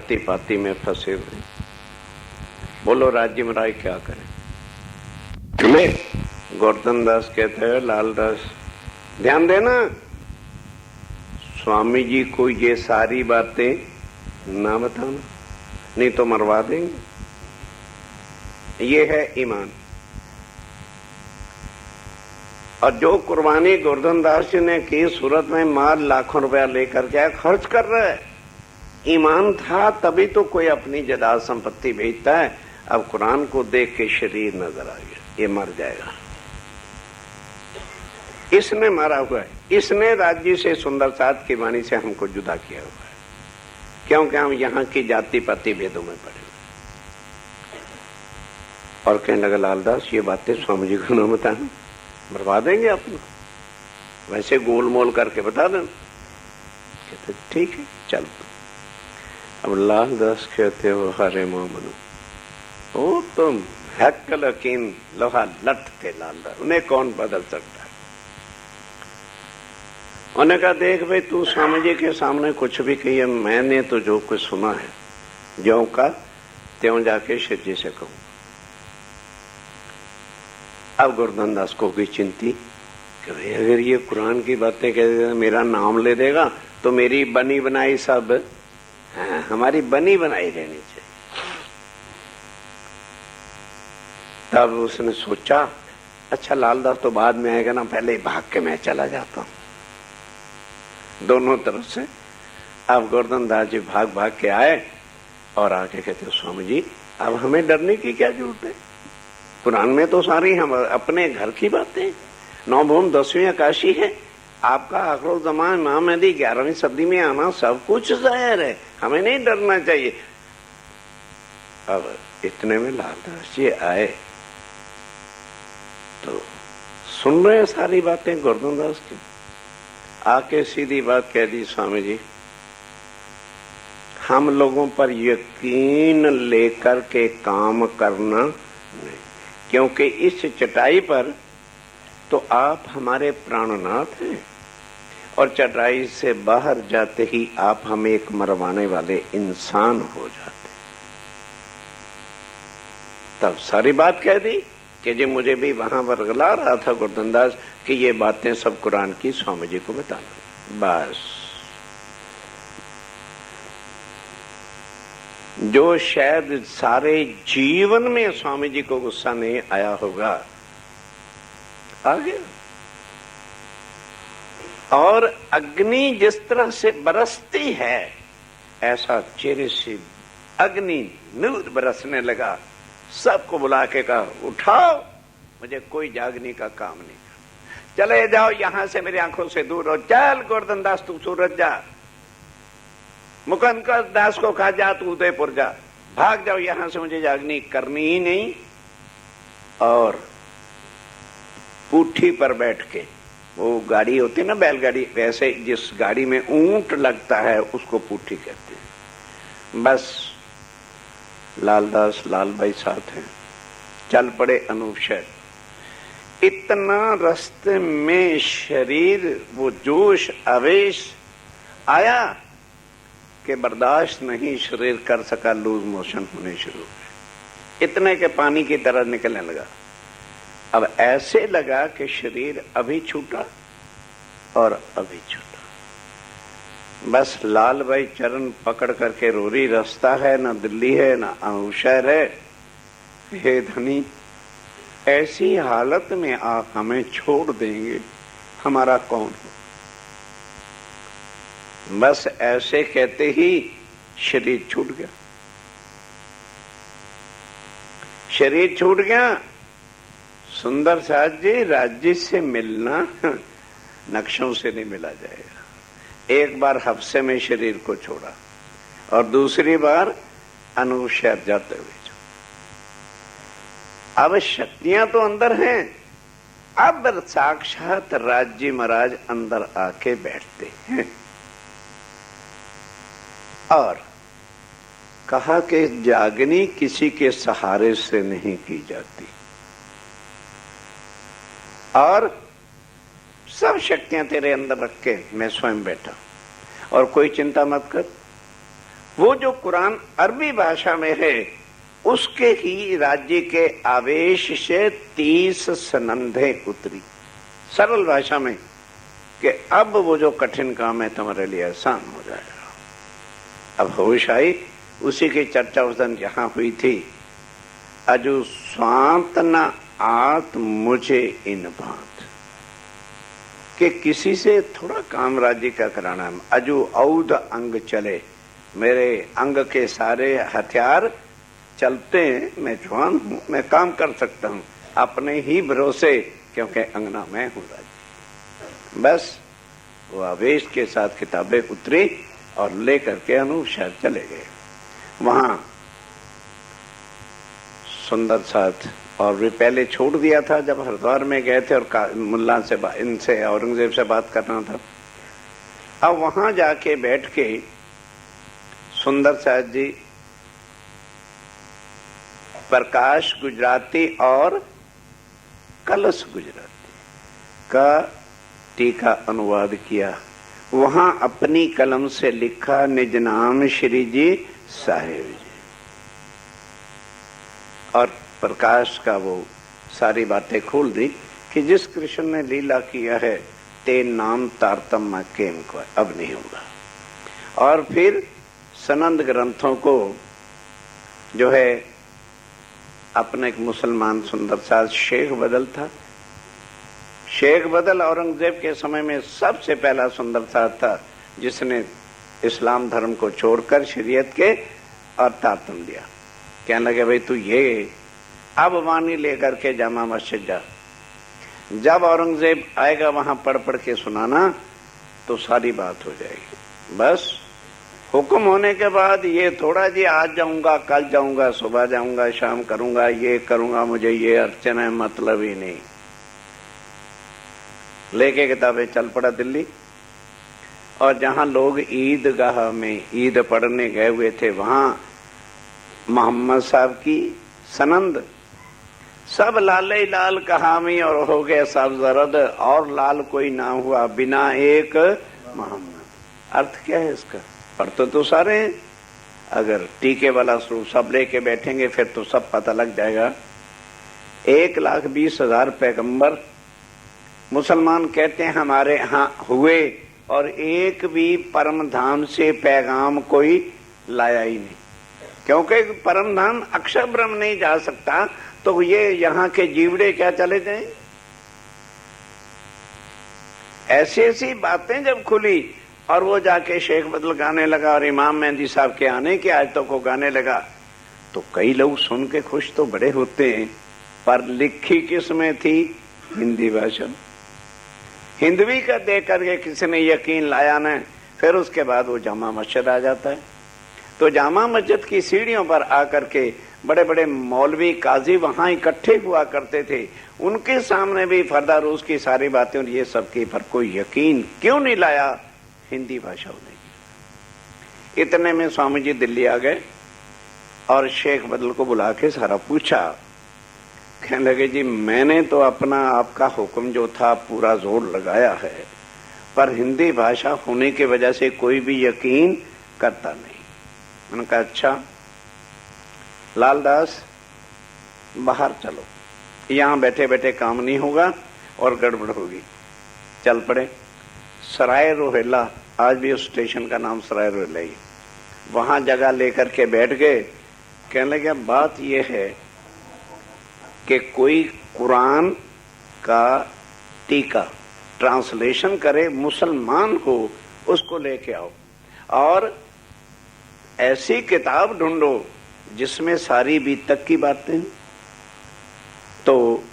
जाति पाति में फंसे हुए। बोलो राज्य में राय क्या करें? हमें गोवर्धन दास कहते हैं, लाल दास ध्यान देना, स्वामी जी को ये सारी बातें ना बताना, नहीं तो मरवा देंगे। ये है ईमान। और जो कुर्बानी गोवर्धन दास जी ने की, सूरत में माल लाखों रुपया लेकर क्या खर्च कर रहा है, ईमान था तभी तो कोई अपनी जायदाद संपत्ति बेचता है। अब कुरान को देख के शरीर नजर आ गया, ये मर जाएगा। इसने मारा हुआ है, इसने राज्य से सुंदर साथ की वाणी से हमको जुदा किया हुआ है, क्योंकि हम यहाँ की जाति पाति भेदों में पड़े। और कहने लगा लालदास ये बातें स्वामी जी को न बताना, मरवा देंगे अपना, वैसे गोल मोल करके बता देना। कहते ठीक है चल। अब लालदास कहते हो हरे मोमनु, वो तुम हैक्कल यकीन लोहा लट थे लालदास, उन्हें कौन बदल सकता है। उन्होंने कहा देख भाई तू स्वामी जी के सामने कुछ भी कही है, मैंने तो जो कुछ सुना है ज्यों का त्यों जाके शिव जी से कहूं। अब गोवर्धन दास को भी चिंती कि भाई अगर ये कुरान की बातें कह देगा, मेरा नाम ले देगा तो मेरी बनी बनाई सब हमारी बनी बनाई रहनी चाहिए। तब उसने सोचा अच्छा लालदास तो बाद में आएगा ना, पहले ही भाग के मैं चला जाता हूं। दोनों तरफ से अब गोवर्धन दास जी भाग भाग के आए और आके कहते स्वामी जी अब हमें डरने की क्या जरूरत है, कुरान में तो सारी हम अपने घर की बातें, 9 भूम 10वीं आकाशी है, आपका आखिर जमान इमाम मेहदी 11वीं सदी में आना सब कुछ जाहिर है, हमें नहीं डरना चाहिए। अब इतने में लालदास जी आए तो सुन रहे हैं सारी बातें गोवर्धन दास की। आके सीधी बात कह दी स्वामी जी हम लोगों पर यकीन लेकर के काम करना नहीं, क्योंकि इस चटाई पर तो आप हमारे प्राणनाथ हैं और चटाई से बाहर जाते ही आप हमें एक मरवाने वाले इंसान हो जाते। तब सारी बात कह दी कि जी मुझे भी वहां वर्गला रहा था गोवर्धन दास कि ये बातें सब कुरान की स्वामी जी को बताना। बस जो शायद सारे जीवन में स्वामी जी को गुस्सा नहीं आया होगा आ गया। और अग्नि जिस तरह से बरसती है ऐसा चेहरे से अग्नि नूर बरसने लगा। सबको बुला के कहा उठाओ, मुझे कोई जागने का काम नहीं, चले जाओ यहां से मेरी आंखों से दूर हो। चल गोवर्धन दास तू सूरत जा, मुकुंद दास को कहा जा तू उदयपुर जा, भाग जाओ यहां से, मुझे जागनी करनी ही नहीं। और पूठी पर बैठ के, वो गाड़ी होती है ना बैलगाड़ी, वैसे जिस गाड़ी में ऊंट लगता है उसको पूठी कहते हैं। बस लालदास लाल भाई साथ हैं, चल पड़े अनूप शहर। इतना रास्ते में शरीर वो जोश आवेश आया कि बर्दाश्त नहीं शरीर कर सका, लूज मोशन होने शुरू हुए, इतने के पानी की तरह निकलने लगा। अब ऐसे लगा कि शरीर अभी छूटा और अभी छूटा। बस लाल भाई चरण पकड़ करके रोरी, रास्ता है ना दिल्ली है ना अनूप शहर है, हे धनी ऐसी हालत में आप हमें छोड़ देंगे, हमारा कौन हो। बस ऐसे कहते ही शरीर छूट गया। शरीर छूट गया। सुंदर साथ जी राज्य से मिलना नक्शों से नहीं मिला जाएगा। एक बार हफ्ते में शरीर को छोड़ा और दूसरी बार अनूप शहर जाते हुए। अब शक्तियां तो अंदर हैं, अब साक्षात राज्य महाराज अंदर आके बैठते हैं और कहा कि जागनी किसी के सहारे से नहीं की जाती और सब शक्तियां तेरे अंदर रख के मैं स्वयं बैठा और कोई चिंता मत कर, वो जो कुरान अरबी भाषा में है उसके ही राज्य के आवेश से 30 सनंदें उतरी सरल भाषा में कि अब वो जो कठिन काम है तुम्हारे लिए आसान हो जाएगा। अब होश आई, उसी की चर्चा उस दिन यहां हुई थी। अजू स्वांत न आत मुझे इन बात कि किसी से थोड़ा काम राज्य का कराना है। अजू औद अंग चले, मेरे अंग के सारे हथियार चलते हैं, मैं जवान हूं, मैं काम कर सकता हूं अपने ही भरोसे, क्योंकि अंगना मैं हूं राज्य। बस वो आवेश के साथ किताबें उतरी और लेकर के अनूप शहर चले गए। वहां सुंदर साथ और वे पहले छोड़ दिया था जब हरिद्वार में गए थे और मुल्ला से इनसे औरंगजेब से बात करना था। अब वहां जाके बैठ के सुंदर साथ जी प्रकाश गुजराती और कलश गुजराती का टीका अनुवाद किया। वहां अपनी कलम से लिखा निज नाम श्री जी साहेब जी, और प्रकाश का वो सारी बातें खोल दी कि जिस कृष्ण ने लीला किया है ते नाम तारतम केम को अब नहीं होगा। और फिर सनंद ग्रंथों को जो है अपने एक मुसलमान सुंदर साथ शेख बदल था, शेख बदल औरंगजेब के समय में सबसे पहला सुंदर साथ था जिसने इस्लाम धर्म को छोड़कर शरीयत के और तारतम दिया। कहने लगे भाई तू ये अब वाणी लेकर के जामा मस्जिद जा, जब औरंगजेब आएगा वहां पढ़ पढ़ के सुनाना तो सारी बात हो जाएगी। बस हुक्म होने के बाद ये थोड़ा जी आज जाऊंगा कल जाऊंगा सुबह जाऊंगा शाम करूंगा ये करूंगा मुझे ये अर्चना है, मतलब ही नहीं। लेके किताबें चल पड़ा दिल्ली, और जहां लोग ईदगाह में ईद पढ़ने गए हुए थे वहां मोहम्मद साहब की सनंद सब लाले लाल कहामी और हो गए सब जरद और लाल कोई ना हुआ बिना एक मोहम्मद। अर्थ क्या है इसका? पढ़ते तो सारे हैं, अगर टीके वाला स्वरूप सब लेके बैठेंगे फिर तो सब पता लग जाएगा। 1,20,000 पैगंबर मुसलमान कहते हैं हमारे यहाँ हुए और एक भी परम धाम से पैगाम कोई लाया ही नहीं, क्योंकि परम धाम अक्षर ब्रह्म नहीं जा सकता तो ये यहाँ के जीवड़े क्या चले जाएं। ऐसी ऐसी बातें जब खुली और वो जाके शेख बदल गाने लगा और इमाम मेहंदी साहब के आने के आयतों को गाने लगा तो कई लोग सुन के खुश तो बड़े होते हैं, पर लिखी किस में थी? हिंदी भाषा। हिंदवी का देख करके किसी ने यकीन लाया न, फिर उसके बाद वो जामा मस्जिद आ जाता है। तो जामा मस्जिद की सीढ़ियों पर आकर के बड़े बड़े मौलवी काजी वहां इकट्ठे हुआ करते थे, उनके सामने भी फरदा रूस की सारी बातें और ये सब की, पर कोई यकीन क्यों नहीं लाया? हिंदी भाषा होने की। इतने में स्वामी जी दिल्ली आ गए और शेख बदल को बुला के सारा पूछा। कहने लगे जी मैंने तो अपना आपका हुक्म जो था पूरा जोर लगाया है, पर हिंदी भाषा होने की वजह से कोई भी यकीन करता नहीं। मैंने कहा अच्छा लालदास बाहर चलो, यहां बैठे बैठे काम नहीं होगा और गड़बड़ होगी। चल पड़े सराय रोहिला, आज भी उस स्टेशन का नाम सराय रोहिला ही, वहां जगह लेकर के बैठ गए। कहने लगे बात यह है कि कोई कुरान का टीका ट्रांसलेशन करे, मुसलमान हो, उसको लेके आओ और ऐसी किताब ढूंढो जिसमें सारी बीत तक की बातें। तो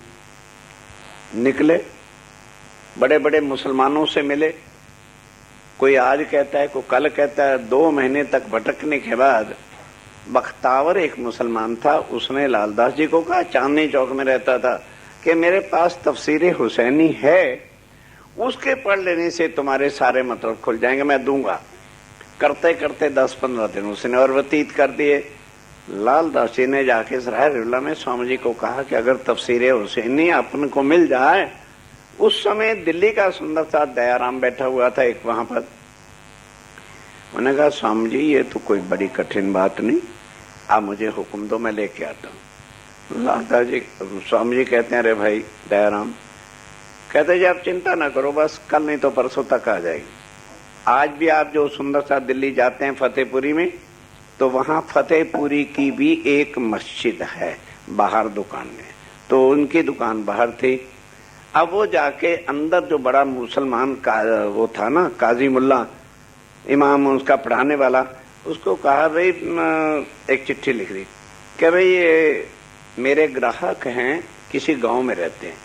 निकले, बड़े बड़े मुसलमानों से मिले, कोई आज कहता है कोई कल कहता है। 2 महीने तक भटकने के बाद बख्तावर एक मुसलमान था, उसने लालदास जी को कहा, चांदनी चौक में रहता था, कि मेरे पास तफसीर हुसैनी है, उसके पढ़ लेने से तुम्हारे सारे मतलब खुल जाएंगे, मैं दूंगा। करते करते 10-15 दिन उसने और व्यतीत कर दिए। लालदास जी ने जाके सराय रोहिला में स्वामी जी को कहा कि अगर तफसीर हुसैनी अपन को मिल जाए। उस समय दिल्ली का सुंदर सा दयाराम बैठा हुआ था एक वहां पर, मैंने कहा स्वामी जी ये तो कोई बड़ी कठिन बात नहीं, आप मुझे हुक्म दो, मैं लेके आता हूँ। लालता जी स्वामी जी कहते हैं अरे भाई दयाराम, कहते जी आप चिंता ना करो, बस कल नहीं तो परसों तक आ जाएगी। आज भी आप जो सुंदर सा दिल्ली जाते हैं फतेहपुरी में, तो वहां फतेहपुरी की भी एक मस्जिद है बाहर दुकान में, तो उनकी दुकान बाहर थी। अब वो जाके अंदर जो बड़ा मुसलमान का वो था ना, काजी मुल्ला इमाम उसका पढ़ाने वाला, उसको कहा भाई एक चिट्ठी लिख दी कि भाई ये मेरे ग्राहक हैं, किसी गांव में रहते हैं,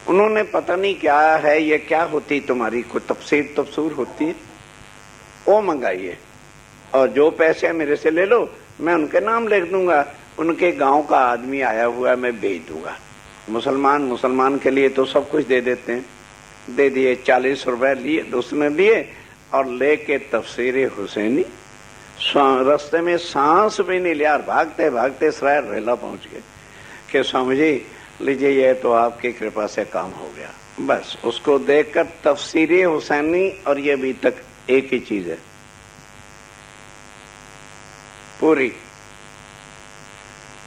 उन्होंने पता नहीं क्या है, ये क्या होती तुम्हारी कोई तफसूर होती है, वो मंगाइए और जो पैसे मेरे से ले लो, मैं उनके नाम लिख दूंगा, उनके गांव का आदमी आया हुआ है मैं भेज दूंगा। मुसलमान के लिए तो सब कुछ दे देते हैं। दे दिए, 40 रुपए लिए, उसने लिए और लेके तफसीर हुसैनी रास्ते में सांस भी नहीं लिया, भागते भागते सराय रेला पहुंच गए कि स्वामी जी लीजिए ये तो आपकी कृपा से काम हो गया। बस उसको देखकर तफसीर हुसैनी और ये अभी तक एक ही चीज है पूरी।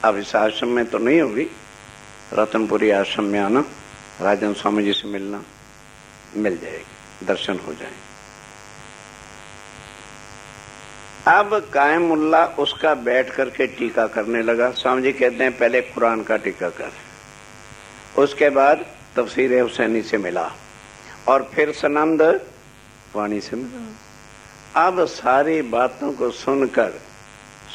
अब इस आश्रम में तो नहीं होगी, रतनपुरी आश्रम में आना, राजन स्वामी जी से मिलना, मिल जाएगी, दर्शन हो जाएंगे। अब कायमुल्ला उसका बैठ करके टीका करने लगा। स्वामी जी कहते हैं पहले कुरान का टीका कर, उसके बाद तफसीर हुसैनी से मिला और फिर सनंद वाणी से मिला। अब सारी बातों को सुनकर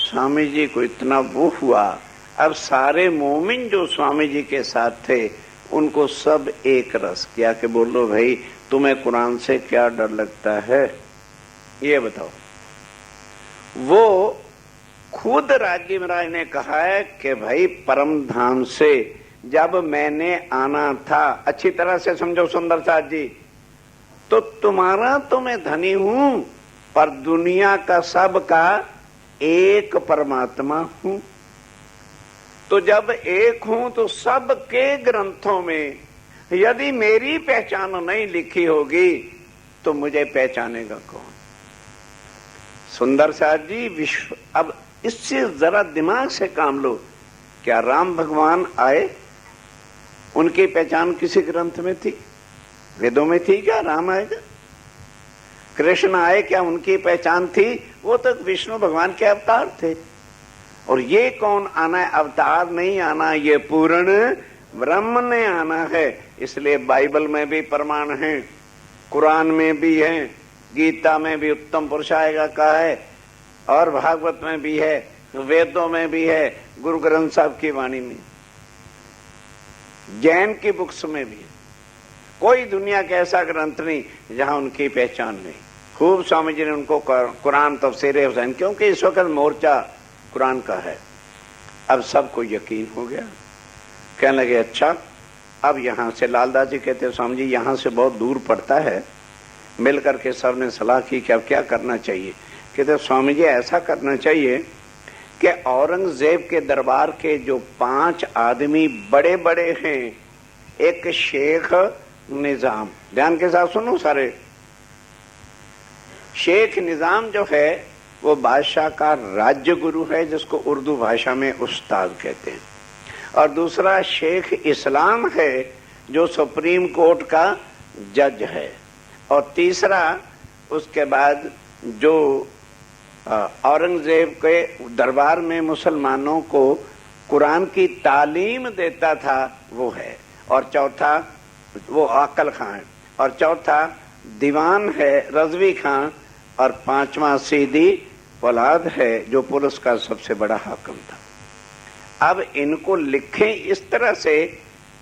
स्वामी जी को इतना वो हुआ, अब सारे मोमिन जो स्वामी जी के साथ थे उनको सब एक रस किया कि बोलो भाई तुम्हें कुरान से क्या डर लगता है, ये बताओ। वो खुद राजीव राय ने कहा है कि भाई परम धाम से जब मैंने आना था, अच्छी तरह से समझो सुंदर साथ जी, तो तुम्हारा तो मैं धनी हूं, पर दुनिया का सब का एक परमात्मा हूं। तो जब एक हूं तो सब के ग्रंथों में यदि मेरी पहचान नहीं लिखी होगी तो मुझे पहचानेगा कौन। सुंदर साथ जी विश्व, अब इससे जरा दिमाग से काम लो। क्या राम भगवान आए, उनकी पहचान किसी ग्रंथ में थी, वेदों में थी क्या राम आएगा? कृष्ण आए क्या उनकी पहचान थी? वो तो विष्णु भगवान के अवतार थे। और ये कौन आना है? अवतार नहीं आना, ये पूर्ण ब्रह्म ने आना है। इसलिए बाइबल में भी प्रमाण है, कुरान में भी है, गीता में भी उत्तम पुरुष आएगा कहा है, और भागवत में भी है, वेदों में भी है, गुरु ग्रंथ साहब की वाणी में, जैन की बुक्स में भी है। कोई दुनिया का ऐसा ग्रंथ नहीं जहां उनकी पहचान नहीं। खूब स्वामी जी ने उनको कुरान तफसीर हुसैन, क्योंकि इस वक्त मोर्चा कुरान का है। अब सबको यकीन हो गया, कहने लगे अच्छा अब यहां से, लालदास जी कहते स्वामी जी यहां से बहुत दूर पड़ता है। मिल करके सब ने सलाह की कि अब क्या करना चाहिए। कहते स्वामी जी ऐसा करना चाहिए कि औरंगजेब के दरबार के जो 5 आदमी बड़े बड़े हैं, एक शेख निजाम, ध्यान के साथ सुनो सारे, शेख निजाम जो है वो बादशाह का राज्य गुरु है, जिसको उर्दू भाषा में उस्ताद कहते हैं, और दूसरा शेख इस्लाम है जो सुप्रीम कोर्ट का जज है, और तीसरा उसके बाद जो औरंगजेब के दरबार में मुसलमानों को कुरान की तालीम देता था वो है, और चौथा वो अक्ल खान, और चौथा दीवान है रजवी खान, और 5वां सीधी औलाद है जो पुलिस का सबसे बड़ा हाकिम था। अब इनको लिखें इस तरह से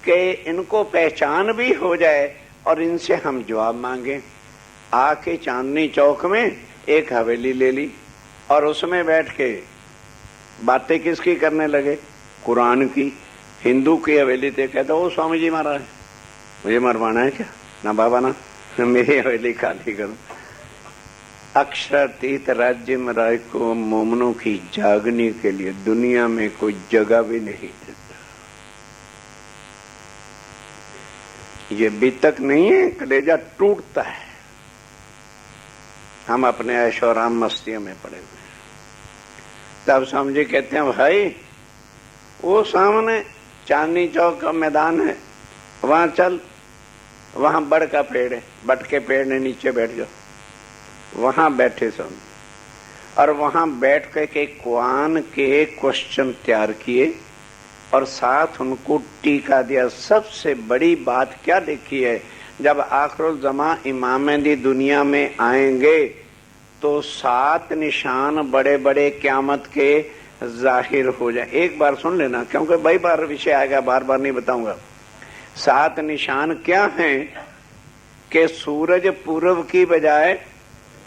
कि इनको पहचान भी हो जाए और इनसे हम जवाब मांगे। आके चांदनी चौक में एक हवेली ले ली और उसमें बैठ के बातें किसकी करने लगे? कुरान की। हिंदू की हवेली थे, कहता वो स्वामी जी मारा है, मुझे मरवाना है क्या? ना बाबा ना, मेरी हवेली खाली करो। अक्षरातीत राज्य में राय को मोमनों की जागने के लिए दुनिया में कोई जगह भी नहीं देता। ये बीतक नहीं है, कलेजा टूटता है। हम अपने ऐशो आराम मस्तियों में पड़े हुए। तब स्वामी जी कहते हैं भाई वो सामने चांदनी चौक का मैदान है, वहां चल, वहां बड़ का पेड़ है, बट के पेड़ ने नीचे बैठ जाओ। वहां बैठे स्वामी और वहां बैठ के कुरान के क्वेश्चन तैयार किए और साथ उनको टीका दिया। सबसे बड़ी बात क्या देखी है, जब आखिरुल ज़मा इमाम मेहदी दुनिया में आएंगे तो 7 निशान बड़े बड़े क़यामत के जाहिर हो जाए। एक बार सुन लेना क्योंकि बाई बार विषय आएगा, बार बार नहीं बताऊंगा। 7 निशान क्या हैं कि सूरज पूर्व की बजाय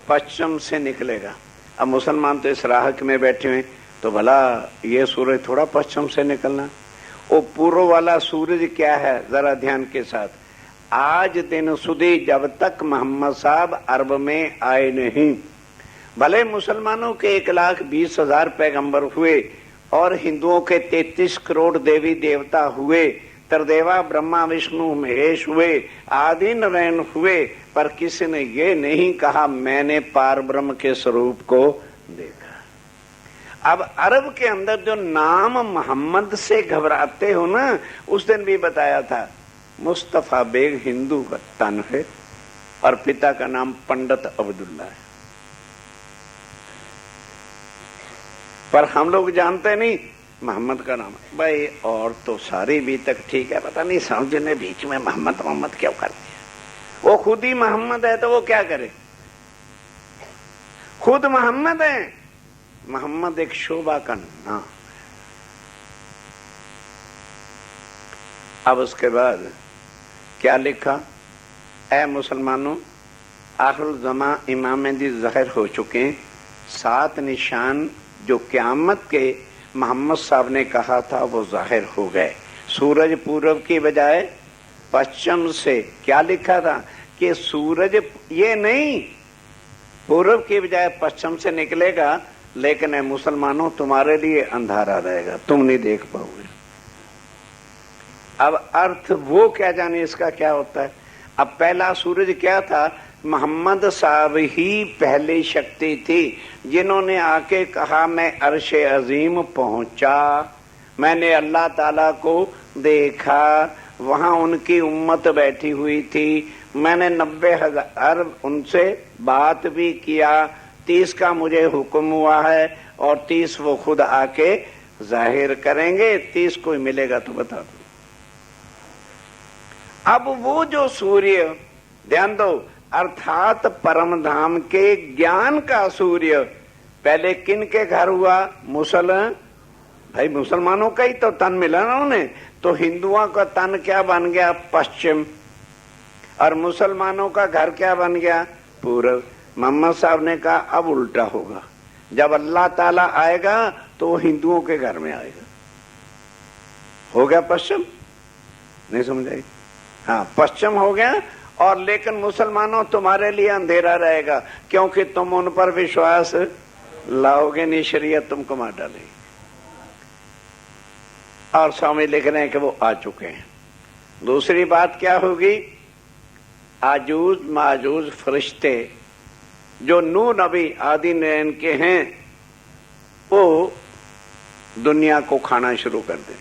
पश्चिम से निकलेगा। अब मुसलमान तो इस राह में बैठे हुए तो भला ये सूरज थोड़ा पश्चिम से निकलना, वो पूर्व वाला सूरज क्या है जरा ध्यान के साथ। आज दिन सुधी जब तक मोहम्मद साहब अरब में आए नहीं, भले मुसलमानों के 1,20,000 पैगंबर हुए और हिंदुओं के 33 करोड़ देवी देवता हुए, त्रिदेवा ब्रह्मा विष्णु महेश हुए, आदि नारायण हुए, पर किसी ने ये नहीं कहा मैंने पार ब्रह्म के स्वरूप को देखा। अब अरब के अंदर जो नाम मोहम्मद से घबराते हो ना, उस दिन भी बताया था मुस्तफा बेग हिंदू का तन है और पिता का नाम पंडित अब्दुल्ला है, पर हम लोग जानते नहीं मोहम्मद का नाम है। भाई और तो सारी भी तक ठीक है, पता नहीं समझ ने बीच में मोहम्मद क्यों कर दिया। वो खुद ही मोहम्मद है तो वो क्या करे, खुद मोहम्मद है। मोहम्मद एक शोभा का नाम। अब उसके बाद क्या लिखा, ऐ मुसलमानों आखिरुल ज़मा इमाम मेहदी ज़ाहिर हो चुके हैं। 7 निशान जो क़यामत के मोहम्मद साहब ने कहा था वो जाहिर हो गए। सूरज पूर्व की बजाय पश्चिम से, क्या लिखा था कि सूरज ये नहीं पूर्व की बजाय पश्चिम से निकलेगा, लेकिन है मुसलमानों तुम्हारे लिए अंधारा रहेगा, तुम नहीं देख पाओगे। अब अर्थ वो क्या जाने इसका क्या होता है। अब पहला सूरज क्या था, मोहम्मद साहब ही पहली शक्ति थी जिन्होंने आके कहा मैं अर्शे अजीम पहुंचा, मैंने अल्लाह ताला को देखा, वहां उनकी उम्मत बैठी हुई थी, मैंने 90,000 उनसे बात भी किया, 30 का मुझे हुक्म हुआ है और 30 वो खुद आके जाहिर करेंगे, 30 कोई मिलेगा तो बता दो। अब वो जो सूर्य, ध्यान दो, अर्थात परम धाम के ज्ञान का सूर्य पहले किन के घर हुआ, भाई मुसलमानों का ही तो तन मिला ना उन्हें, तो हिंदुओं का तन क्या बन गया, पश्चिम, और मुसलमानों का घर क्या बन गया, पूर्व। मोहम्मद साहब ने कहा अब उल्टा होगा, जब अल्लाह ताला आएगा तो वो हिंदुओं के घर में आएगा। हो गया पश्चिम, नहीं समझाई, हाँ पश्चिम हो गया। और लेकिन मुसलमानों तुम्हारे लिए अंधेरा रहेगा क्योंकि तुम उन पर विश्वास लाओगे नहीं, शरीयत तुमको मार डालेगी। और स्वामी लिख रहे हैं कि वो आ चुके हैं। दूसरी बात क्या होगी, आजूज माजूज फरिश्ते जो नू नबी आदि नैन के हैं वो दुनिया को खाना शुरू कर दें।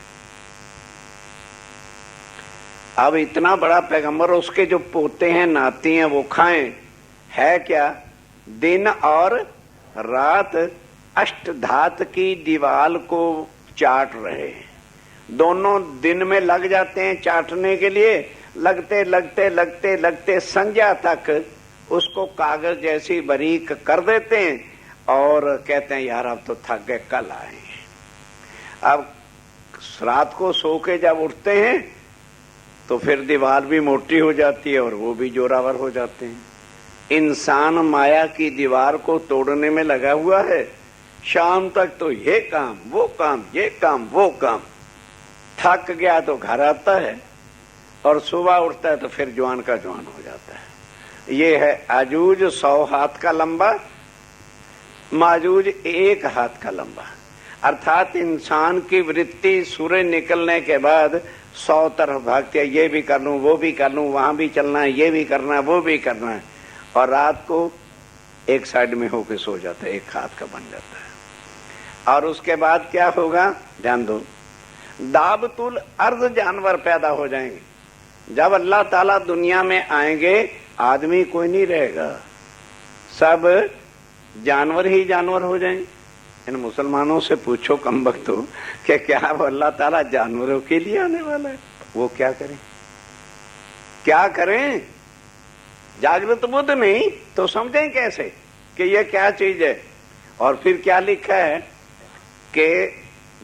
अब इतना बड़ा पैगंबर, उसके जो पोते हैं नाती हैं वो खाएं, है क्या, दिन और रात अष्टधात की दीवाल को चाट रहे हैं। दोनों दिन में लग जाते हैं चाटने के लिए, लगते लगते लगते लगते संध्या तक उसको कागज जैसी बारीक कर देते हैं और कहते हैं यार अब तो थक गए, कल आएंगे। अब रात को सो के जब उठते हैं तो फिर दीवार भी मोटी हो जाती है और वो भी जोरावर हो जाते हैं। इंसान माया की दीवार को तोड़ने में लगा हुआ है, शाम तक तो ये काम वो काम, ये काम वो काम, थक गया तो घर आता है और सुबह उठता है तो फिर जवान का जवान हो जाता है। ये है आजूज 100 हाथ का लंबा, माजूज 1 हाथ का लंबा। अर्थात इंसान की वृत्ति सूरज निकलने के बाद 100 तरफ भागती है, ये भी कर लूं वो भी कर लूं, वहां भी चलना है, ये भी करना है वो भी करना है। और रात को एक साइड में होके सो जाता है, एक हाथ का बन जाता है। और उसके बाद क्या होगा, ध्यान दो, दाबतुल अर्ज जानवर पैदा हो जाएंगे। जब अल्लाह ताला दुनिया में आएंगे, आदमी कोई नहीं रहेगा, सब जानवर ही जानवर हो जाएंगे। इन मुसलमानों से पूछो कमबख्तों कि क्या वो अल्लाह ताला जानवरों के लिए आने वाला है? वो क्या करें, क्या करें? जागृत बुद्ध नहीं तो समझें कैसे कि ये क्या चीज है। और फिर क्या लिखा है कि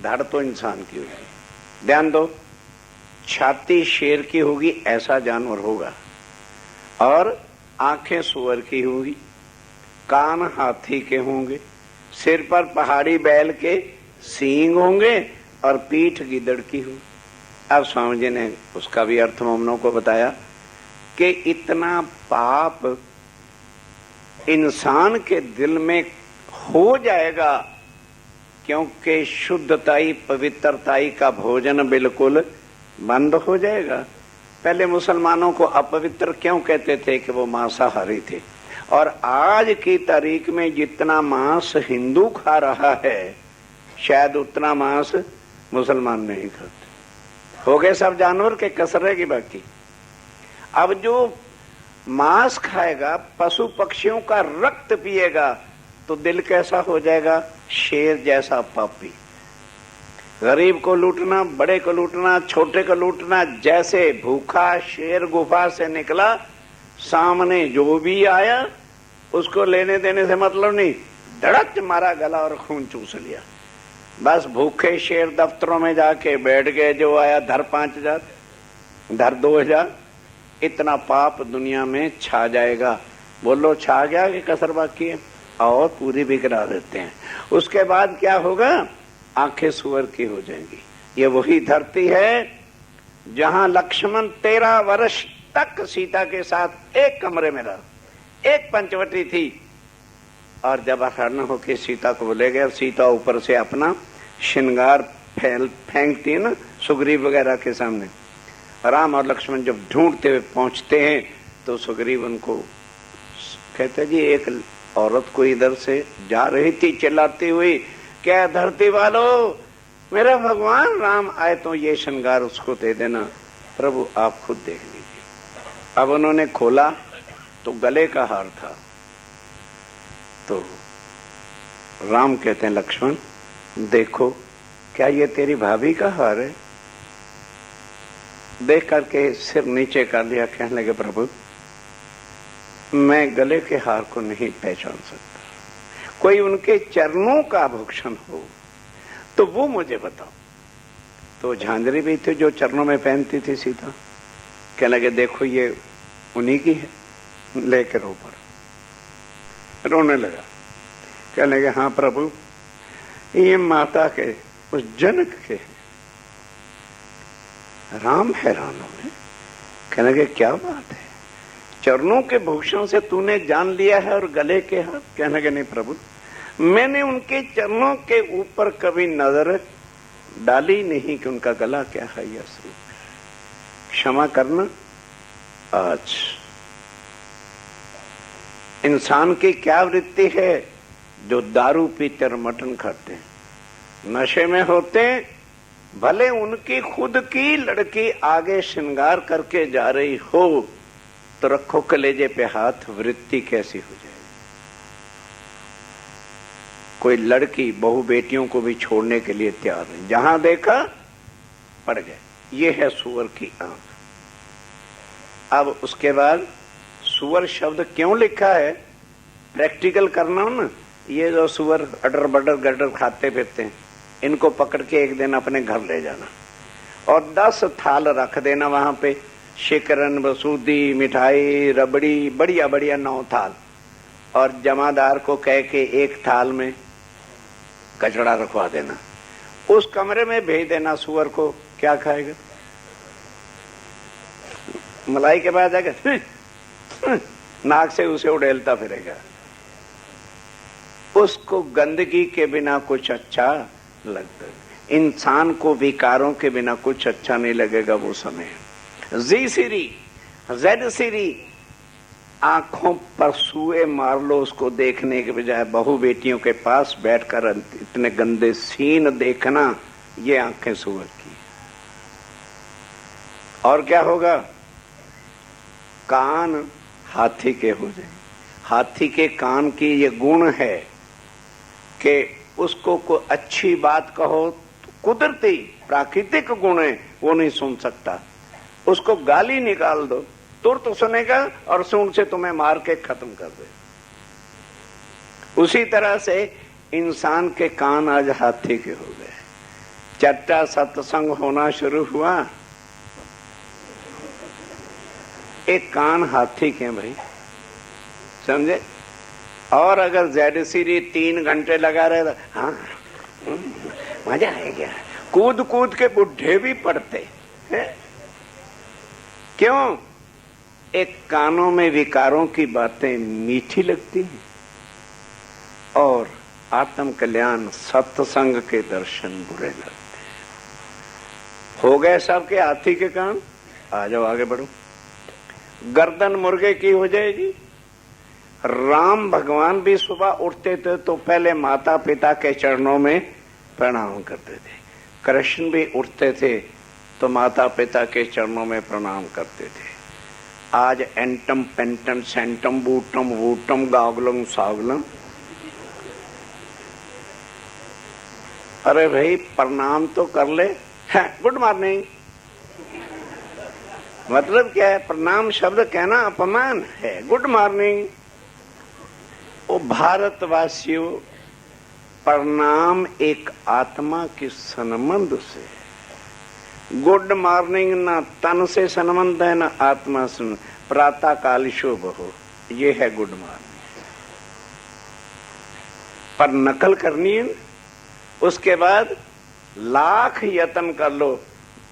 धड़ तो इंसान की होगी, ध्यान दो, छाती शेर की होगी ऐसा जानवर होगा, और आंखें सुअर की होगी, कान हाथी के होंगे, सिर पर पहाड़ी बैल के सींग होंगे और पीठ गिदड़ की होगी। अब स्वामी जी ने उसका भी अर्थ मोमनों को बताया कि इतना पाप इंसान के दिल में हो जाएगा क्योंकि शुद्धताई पवित्रताई का भोजन बिल्कुल बंद हो जाएगा। पहले मुसलमानों को अपवित्र क्यों कहते थे कि वो मांसाहारी थे, और आज की तारीख में जितना मांस हिंदू खा रहा है शायद उतना मांस मुसलमान नहीं खाते। हो गए सब जानवर के, कसर रहेगी बाकी। अब जो मांस खाएगा, पशु पक्षियों का रक्त पिएगा, तो दिल कैसा हो जाएगा, शेर जैसा पापी। गरीब को लूटना, बड़े को लूटना, छोटे को लूटना, जैसे भूखा शेर गुफा से निकला, सामने जो भी आया उसको लेने देने से मतलब नहीं, धड़क मारा गला और खून चूस लिया। बस भूखे शेर दफ्तरों में जाके बैठ गए, जो आया धर 5,000, धर 2,000। इतना पाप दुनिया में छा जाएगा। बोलो छा गया कि कसर बाकी है? और पूरी भी करा देते हैं। उसके बाद क्या होगा, आंखें सुअर की हो जाएंगी। ये वही धरती है जहां लक्ष्मण 13 वर्ष तक सीता के साथ एक कमरे में रहा, एक पंचवटी थी। और जब हरण होके सीता को ले गए, सीता ऊपर से अपना श्रृंगार फेंकती है ना सुग्रीव वगैरह के सामने। राम और लक्ष्मण जब ढूंढते हुए पहुंचते हैं तो सुग्रीव उनको कहते, जी एक औरत को इधर से जा रही थी चिल्लाती हुई, क्या धरती वालों, मेरा भगवान राम आए तो ये श्रृंगार उसको दे देना। प्रभु आप खुद देख लीजिए। अब उन्होंने खोला तो गले का हार था। तो राम कहते हैं, लक्ष्मण देखो, क्या ये तेरी भाभी का हार है? देख करके सिर नीचे कर लिया, कहने लगे, प्रभु मैं गले के हार को नहीं पहचान सकता, कोई उनके चरणों का आभूषण हो तो वो मुझे बताओ। तो झांझरी भी थी जो चरणों में पहनती थी सीता। कहने लगे, देखो ये उन्हीं की है, लेकर रो पड़ा, रोने लगा। कहने लगे, हाँ प्रभु ये माता के उस जनक के हैं। राम हैरान हो गए, कहने लगे, क्या बात है, चरणों के भूषण से तूने जान लिया है और गले के हाथ? कहने लगे, नहीं प्रभु, मैंने उनके चरणों के ऊपर कभी नजर डाली नहीं कि उनका गला क्या है या स्वरूप। क्षमा करना। आज इंसान की क्या वृत्ति है, जो दारू पीते और मटन खाते हैं, नशे में होते, भले उनकी खुद की लड़की आगे श्रृंगार करके जा रही हो तो रखो कलेजे पे हाथ, वृत्ति कैसी हो जाए। कोई लड़की बहु बेटियों को भी छोड़ने के लिए तैयार है, जहां देखा पड़ गए। ये है सुअर की आंख। अब उसके बाद सुअर शब्द क्यों लिखा है, प्रैक्टिकल करना हो ना। ये जो सुअर अडर बडर गडर खाते फिरते हैं, इनको पकड़ के एक दिन अपने घर ले जाना और 10 थाल रख देना वहां पे, शिकरन, बसूदी, मिठाई, रबड़ी, बढ़िया बढ़िया 9 थाल, और जमादार को कह के एक थाल में कचड़ा रखवा देना, उस कमरे में भेज देना सुअर को। क्या खाएगा? मलाई के बाद जाकर नाक से उसे उड़ेलता फिरेगा। उसको गंदगी के बिना कुछ अच्छा लगता है। इंसान को विकारों के बिना कुछ अच्छा नहीं लगेगा वो समय। जी सीरी, जेड सीरी, आंखों पर सुए मार लो उसको देखने के बजाय बहू बेटियों के पास बैठकर इतने गंदे सीन देखना, ये आंखें सुअर की। और क्या होगा? कान हाथी के हो जाए। हाथी के कान की ये गुण है कि उसको कोई अच्छी बात कहो तो कुदरती प्राकृतिक गुण है, वो नहीं सुन सकता। उसको गाली निकाल दो तुरंत तो सुनेगा और सुन से तुम्हें मार के खत्म कर दे। उसी तरह से इंसान के कान आज हाथी के हो गए। चट्टा सत्संग होना शुरू हुआ, एक कान हाथी के भाई, समझे? और अगर जेड सीरी 3 घंटे लगा रहे तो हाँ मजा आएगा, कूद कूद के बुढ़े भी पड़ते हैं। क्यों? एक कानों में विकारों की बातें मीठी लगती हैं और आत्म कल्याण सत्संग के दर्शन बुरे लगते हैं। हो गए सबके हाथी के कान। आ जाओ आगे बढ़ो। गर्दन मुर्गे की हो जाएगी। राम भगवान भी सुबह उठते थे तो पहले माता पिता के चरणों में प्रणाम करते थे। कृष्ण भी उठते थे तो माता पिता के चरणों में प्रणाम करते थे। आज एंटम पेंटम सेंटम बूटम वूटम गागलम सागलम। अरे भाई प्रणाम तो कर ले। गुड मॉर्निंग मतलब क्या है? प्रणाम शब्द कहना अपमान है। Good morning. ओ भारतवासियों, प्रणाम एक आत्मा के संबंध से। गुड मॉर्निंग ना तन से संबंध है ना आत्मा से। प्रातः काल शुभ हो, ये है गुड मॉर्निंग। पर नकल करनी है। उसके बाद लाख यत्न कर लो,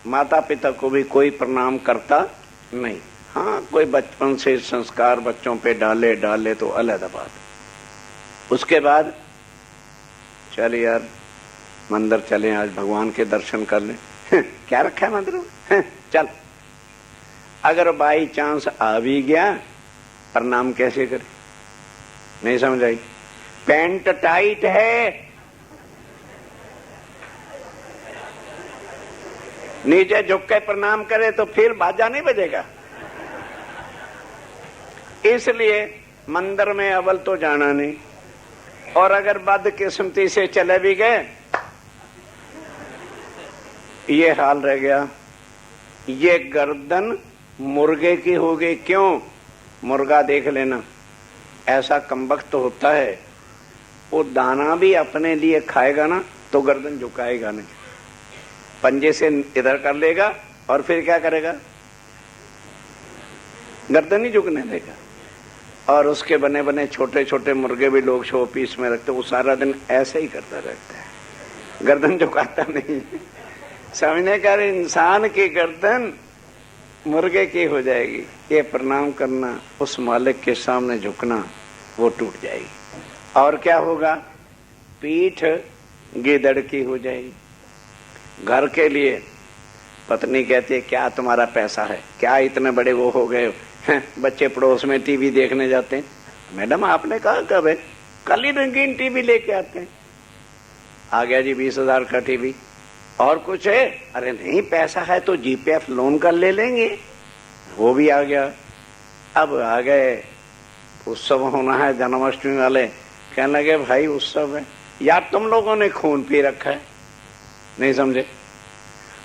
माता पिता को भी कोई प्रणाम करता नहीं। हाँ, कोई बचपन से संस्कार बच्चों पे डाले तो अलग बात। उसके बाद चल यार मंदिर चलें, आज भगवान के दर्शन कर लें। क्या रखा है मंदिर में? चल। अगर बाई चांस आ भी गया, प्रणाम कैसे करे? नहीं समझ आई? पैंट टाइट है, नीचे झुक के प्रणाम करे तो फिर बाजा नहीं बजेगा। इसलिए मंदिर में अव्वल तो जाना नहीं, और अगर बदकिस्मती से चले भी गए, ये हाल रह गया। ये गर्दन मुर्गे की हो गई। क्यों? मुर्गा देख लेना, ऐसा कमबख्त होता है, वो दाना भी अपने लिए खाएगा ना तो गर्दन झुकाएगा नहीं, पंजे से इधर कर लेगा और फिर क्या करेगा? गर्दन ही झुकने देगा। और उसके बने बने छोटे छोटे मुर्गे भी लोग शो पीस में रखते, वो सारा दिन ऐसे ही करता रहता है, गर्दन झुकाता नहीं। समझने का इंसान की गर्दन मुर्गे की हो जाएगी। ये प्रणाम करना, उस मालिक के सामने झुकना, वो टूट जाएगी। और क्या होगा? पीठ गिदड़ की हो जाएगी। घर के लिए पत्नी कहती है क्या तुम्हारा पैसा है, क्या इतने बड़े वो हो गए हो? बच्चे पड़ोस में टीवी देखने जाते हैं, मैडम आपने कहा कब है? कल ही रंगीन टीवी लेके आते हैं। आ गया जी 20,000 का टीवी। और कुछ है? अरे नहीं, पैसा है तो जीपीएफ लोन कर ले लेंगे, वो भी आ गया। अब आ गए उत्सव होना है जन्माष्टमी वाले, कहने लगे भाई उत्सव है यार, तुम लोगों ने खून पी रखा है। नहीं समझे?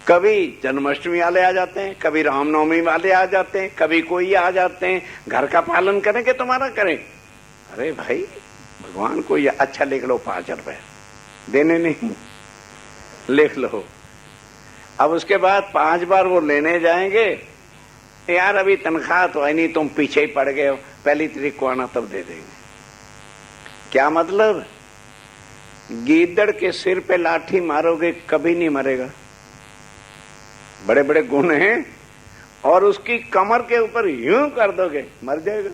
कभी जन्माष्टमी वाले आ जाते हैं, कभी रामनवमी वाले आ जाते हैं, कभी कोई आ जाते हैं, घर का पालन करें कि तुम्हारा करें? अरे भाई भगवान को ये अच्छा लिख लो, 5 रुपए देने नहीं, लिख लो। अब उसके बाद 5 बार वो लेने जाएंगे, यार अभी तनख्वाह तो है नहीं, तुम पीछे ही पड़ गए हो, पहली तारीख को आना तब दे देंगे। क्या मतलब? गीदड़ के सिर पे लाठी मारोगे कभी नहीं मरेगा, बड़े बड़े गुण हैं, और उसकी कमर के ऊपर यूं कर दोगे मर जाएगा।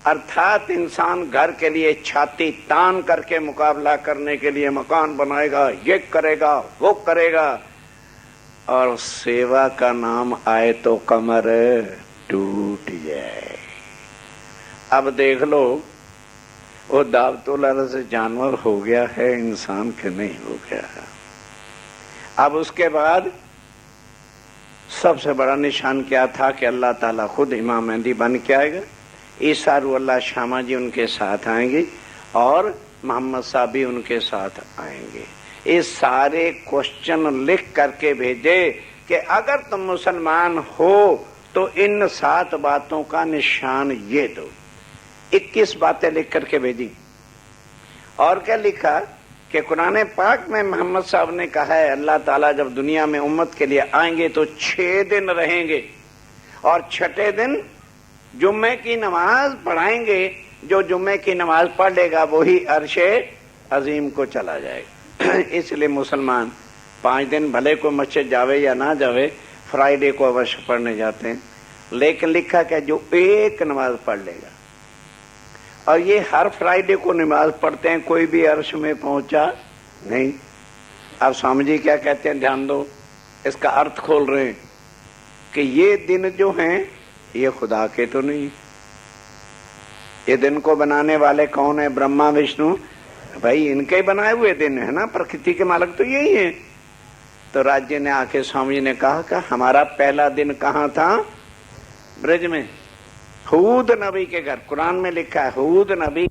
अर्थात इंसान घर के लिए छाती तान करके मुकाबला करने के लिए मकान बनाएगा, ये करेगा वो करेगा, और सेवा का नाम आए तो कमर टूट जाए। अब देख लो वो दावतुल्लाह से जानवर हो गया है, इंसान के नहीं हो गया है। अब उसके बाद सबसे बड़ा निशान क्या था कि अल्लाह ताला खुद इमाम मेहदी बन के आएगा, ईसा रूहुल्लाह शामा जी उनके साथ आएंगे और मोहम्मद साहब भी उनके साथ आएंगे। ये सारे क्वेश्चन लिख करके भेजे कि अगर तुम मुसलमान हो तो इन 7 बातों का निशान ये दो। 21 बातें लिख करके भेजी। और क्या लिखा कि कुरान पाक में मोहम्मद साहब ने कहा है अल्लाह ताला जब दुनिया में उम्मत के लिए आएंगे तो 6 दिन रहेंगे और छठे दिन जुम्मे की नमाज पढ़ाएंगे। जो जुम्मे की नमाज पढ़ लेगा वही अर्शे अजीम को चला जाएगा। इसलिए मुसलमान 5 दिन भले को मस्जिद जावे या ना जावे, फ्राइडे को अवश्य पढ़ने जाते हैं। लेकिन लिखा क्या जो एक नमाज पढ़ लेगा, और ये हर फ्राइडे को नमाज पढ़ते हैं, कोई भी अर्श में पहुंचा नहीं। अब स्वामी जी क्या कहते हैं, ध्यान दो, इसका अर्थ खोल रहे हैं कि ये दिन जो हैं ये खुदा के तो नहीं। ये दिन को बनाने वाले कौन है? ब्रह्मा विष्णु, भाई इनके ही बनाए हुए दिन है ना, प्रकृति के मालिक तो यही है। तो राज्य ने आके स्वामी जी ने कहा कि हमारा पहला दिन कहाँ था? ब्रज में, हूद नबी के घर। कुरान में लिखा है हूद नबी